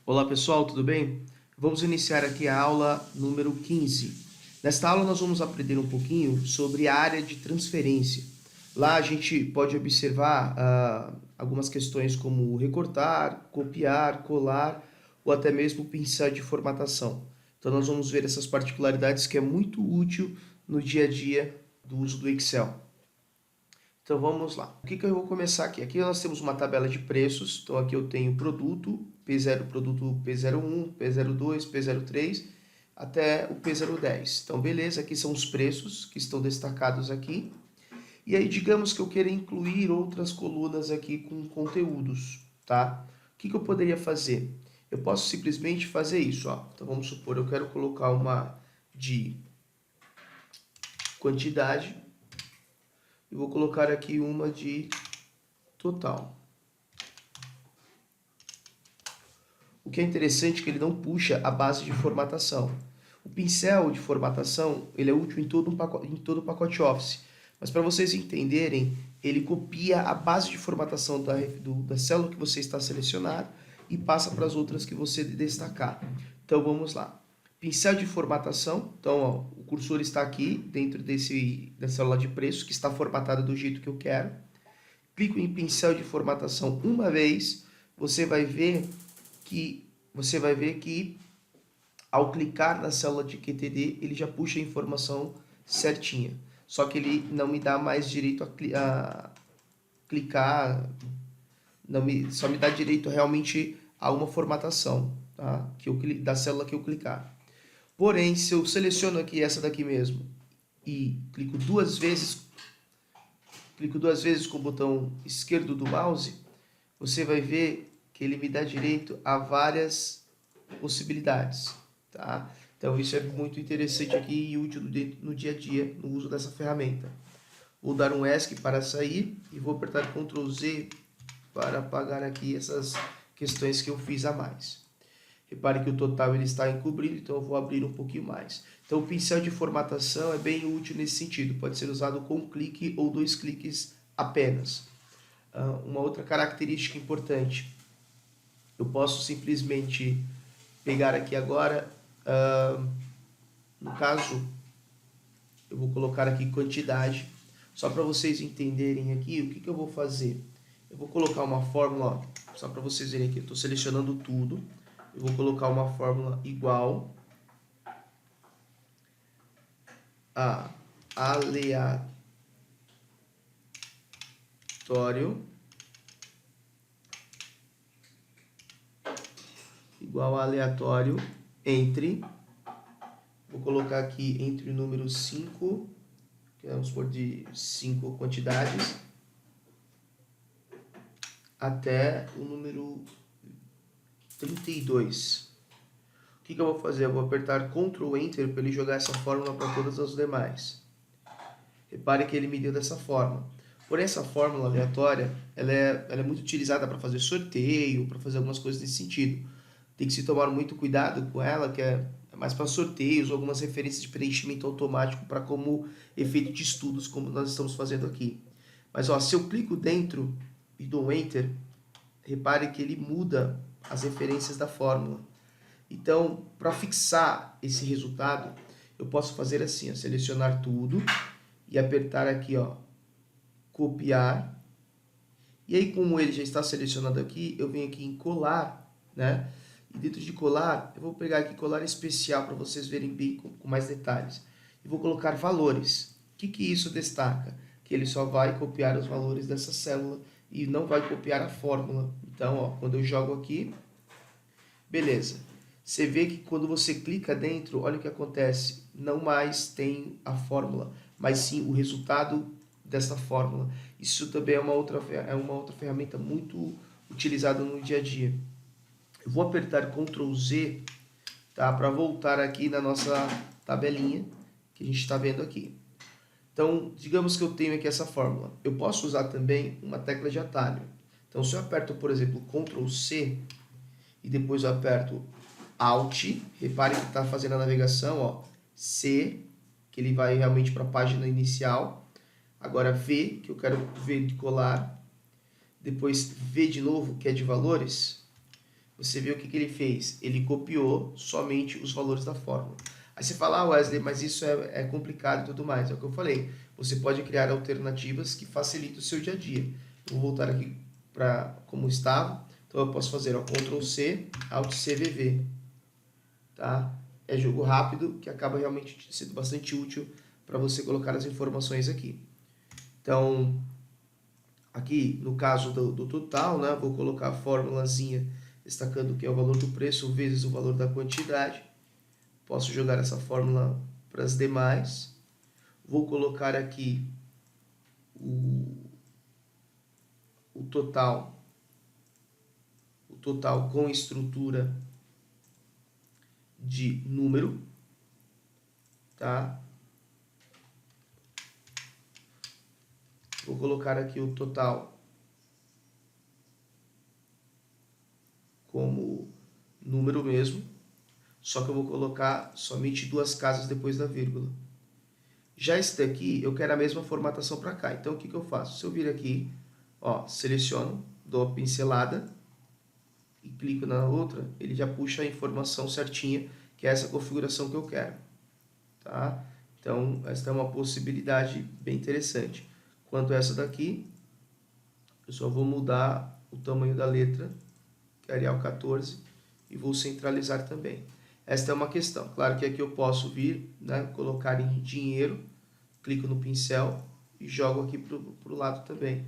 Olá pessoal, tudo bem? Vamos iniciar aqui a aula número 15. Nesta aula nós vamos aprender um pouquinho sobre a área de transferência. Lá a gente pode observar algumas questões como recortar, copiar, colar ou até mesmo pincel de formatação. Então nós vamos ver essas particularidades que é muito útil no dia a dia do uso do Excel. Então vamos lá. O que eu vou começar aqui? Aqui nós temos uma tabela de preços. Então aqui eu tenho produto, P0, produto P01, P02, P03, até o P010. Então beleza, aqui são os preços que estão destacados aqui. E aí digamos que eu queira incluir outras colunas aqui com conteúdos, tá? O que eu poderia fazer? Eu posso simplesmente fazer isso, ó. Então vamos supor, eu quero colocar uma de quantidade. Eu vou colocar aqui uma de total. O que é interessante é que ele não puxa a base de formatação. O pincel de formatação ele é útil em todo o pacote Office, mas para vocês entenderem, ele copia a base de formatação da célula que você está selecionando e passa para as outras que você destacar. Então vamos lá. Pincel de formatação, então ó, o cursor está aqui dentro da célula de preço que está formatada do jeito que eu quero. Clico em pincel de formatação uma vez, você vai ver que ao clicar na célula de QTD, ele já puxa a informação certinha. Só que ele não me dá mais direito a clicar, só me dá direito realmente a uma formatação, tá? Da célula que eu clicar. Porém, se eu seleciono aqui essa daqui mesmo e clico duas vezes com o botão esquerdo do mouse, você vai ver que ele me dá direito a várias possibilidades, tá? Então isso é muito interessante aqui e útil no dia a dia, no uso dessa ferramenta. Vou dar um ESC para sair e vou apertar Ctrl Z para apagar aqui essas questões que eu fiz a mais. Repare que o total ele está encobrido, então eu vou abrir um pouquinho mais. Então o pincel de formatação é bem útil nesse sentido, pode ser usado com um clique ou dois cliques apenas. Uma outra característica importante, eu posso simplesmente pegar aqui agora, no caso, eu vou colocar aqui quantidade, só para vocês entenderem aqui o que eu vou fazer. Eu vou colocar uma fórmula, ó, só para vocês verem aqui, eu estou selecionando tudo. Eu vou colocar uma fórmula igual a aleatório entre, vou colocar aqui entre o número 5, que vamos pôr de 5 quantidades, até o número 32. O que eu vou fazer? Eu vou apertar Ctrl Enter para ele jogar essa fórmula para todas as demais. Repare que ele me deu dessa forma. Porém, essa fórmula aleatória, ela é muito utilizada para fazer sorteio, para fazer algumas coisas nesse sentido. Tem que se tomar muito cuidado com ela, que é mais para sorteios, algumas referências de preenchimento automático para como efeito de estudos, como nós estamos fazendo aqui. Mas ó, se eu clico dentro e dou Enter, repare que ele muda as referências da fórmula. Então, para fixar esse resultado, eu posso fazer assim, ó, selecionar tudo e apertar aqui, ó, copiar. E aí, como ele já está selecionado aqui, eu venho aqui em colar, né? E dentro de colar, eu vou pegar aqui colar especial para vocês verem bem com mais detalhes. E vou colocar valores. O que isso destaca? Que ele só vai copiar os valores dessa célula e não vai copiar a fórmula. Então, ó, quando eu jogo aqui, beleza. Você vê que quando você clica dentro, olha o que acontece. Não mais tem a fórmula, mas sim o resultado dessa fórmula. Isso também é uma outra ferramenta muito utilizada no dia a dia. Eu vou apertar Ctrl Z, tá, para voltar aqui na nossa tabelinha que a gente está vendo aqui. Então, digamos que eu tenho aqui essa fórmula. Eu posso usar também uma tecla de atalho. Então, se eu aperto, por exemplo, Ctrl C e depois eu aperto Alt, repare que está fazendo a navegação, ó, C, que ele vai realmente para a página inicial. Agora V, que eu quero ver de colar. Depois V de novo, que é de valores. você vê o que ele fez? Ele copiou somente os valores da fórmula. Aí você fala, Wesley, mas isso é complicado e tudo mais. É o que eu falei. Você pode criar alternativas que facilitem o seu dia a dia. Eu vou voltar aqui para como estava. Então eu posso fazer Ctrl C, Alt CVV. Tá? É jogo rápido que acaba realmente sendo bastante útil para você colocar as informações aqui. Então, aqui no caso do total, né, vou colocar a formulazinha destacando que é o valor do preço vezes o valor da quantidade. Posso jogar essa fórmula para as demais. Vou colocar aqui o total com estrutura de número, tá? Vou colocar aqui o total como número mesmo, só que eu vou colocar somente 2 casas depois da vírgula. Já esse daqui, eu quero a mesma formatação para cá. Então, o que eu faço? Se eu vir aqui, ó, seleciono, dou a pincelada e clico na outra, ele já puxa a informação certinha, que é essa configuração que eu quero. Tá? Então, essa é uma possibilidade bem interessante. Quanto a essa daqui, eu só vou mudar o tamanho da letra, que é Arial 14, e vou centralizar também. Esta é uma questão. Claro que aqui eu posso vir, né, colocar em dinheiro, clico no pincel e jogo aqui para o lado também.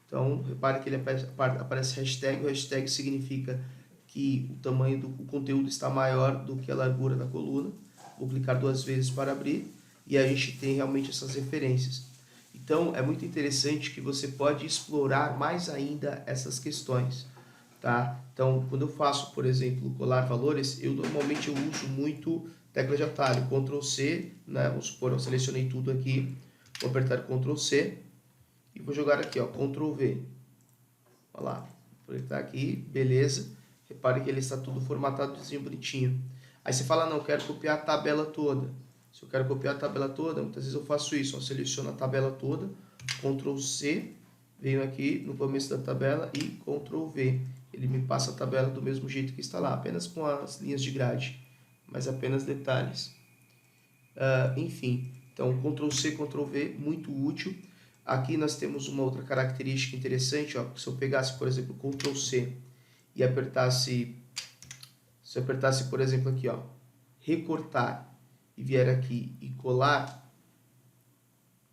Então, repare que ele aparece hashtag. O hashtag significa que o tamanho do conteúdo está maior do que a largura da coluna. Vou clicar 2 vezes para abrir e a gente tem realmente essas referências. Então, é muito interessante que você pode explorar mais ainda essas questões. Tá? Então, quando eu faço, por exemplo, colar valores, eu normalmente uso muito tecla de atalho, Ctrl C, né? Vamos supor, eu selecionei tudo aqui, vou apertar Ctrl C e vou jogar aqui, ó, Ctrl V. Olha lá, vou apertar aqui, beleza. Repare que ele está tudo formatadozinho, bonitinho. Aí você fala, não, eu quero copiar a tabela toda. Se eu quero copiar a tabela toda, muitas vezes eu faço isso, ó, seleciono a tabela toda, Ctrl C, venho aqui no começo da tabela e Ctrl V. Ele me passa a tabela do mesmo jeito que está lá, apenas com as linhas de grade, mas apenas detalhes. Enfim, então Ctrl C, Ctrl V, muito útil. Aqui nós temos uma outra característica interessante, ó, se eu pegasse, por exemplo, Ctrl C e apertasse, se eu apertasse, por exemplo, aqui, ó, recortar e vier aqui e colar,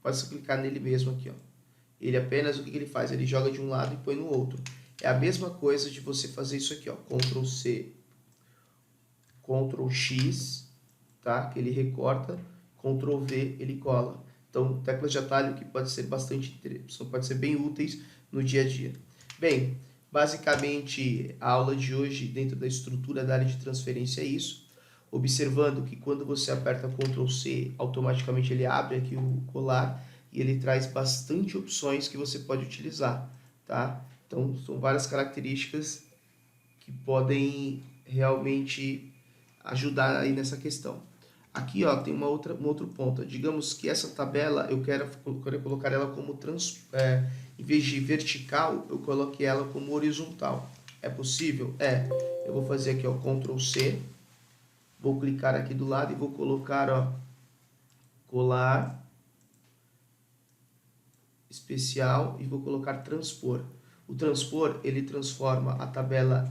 pode clicar nele mesmo aqui, ó. Ele apenas, o que ele faz? Ele joga de um lado e põe no outro. É a mesma coisa de você fazer isso aqui, ó, Ctrl C, Ctrl X, tá? Que ele recorta, Ctrl V, ele cola. Então, teclas de atalho que pode ser pode ser bem úteis no dia a dia. Bem, basicamente a aula de hoje dentro da estrutura da área de transferência é isso. Observando que quando você aperta Ctrl C, automaticamente ele abre aqui o colar e ele traz bastante opções que você pode utilizar, tá? Então, são várias características que podem realmente ajudar aí nessa questão. Aqui, ó, tem um outro ponto. Digamos que essa tabela, eu quero colocar ela como em vez de vertical, eu coloquei ela como horizontal. É possível? É. Eu vou fazer aqui, ó, Ctrl C. Vou clicar aqui do lado e vou colocar, ó, colar especial e vou colocar transpor. O transpor, ele transforma a tabela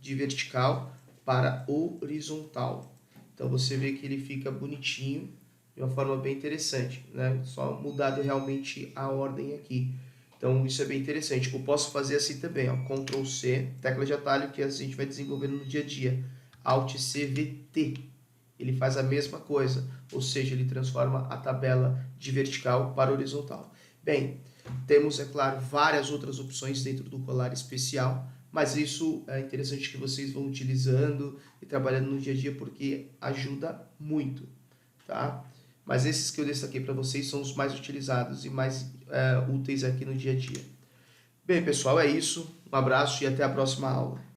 de vertical para horizontal. Então você vê que ele fica bonitinho, de uma forma bem interessante, né? Só mudado realmente a ordem aqui. Então isso é bem interessante. Eu posso fazer assim também, ó, Ctrl C, tecla de atalho que a gente vai desenvolvendo no dia a dia. Alt CVT. Ele faz a mesma coisa, ou seja, ele transforma a tabela de vertical para horizontal. Bem, temos, é claro, várias outras opções dentro do colar especial, mas isso é interessante que vocês vão utilizando e trabalhando no dia a dia porque ajuda muito, tá? Mas esses que eu destaquei para vocês são os mais utilizados e mais úteis aqui no dia a dia. Bem, pessoal, é isso. Um abraço e até a próxima aula.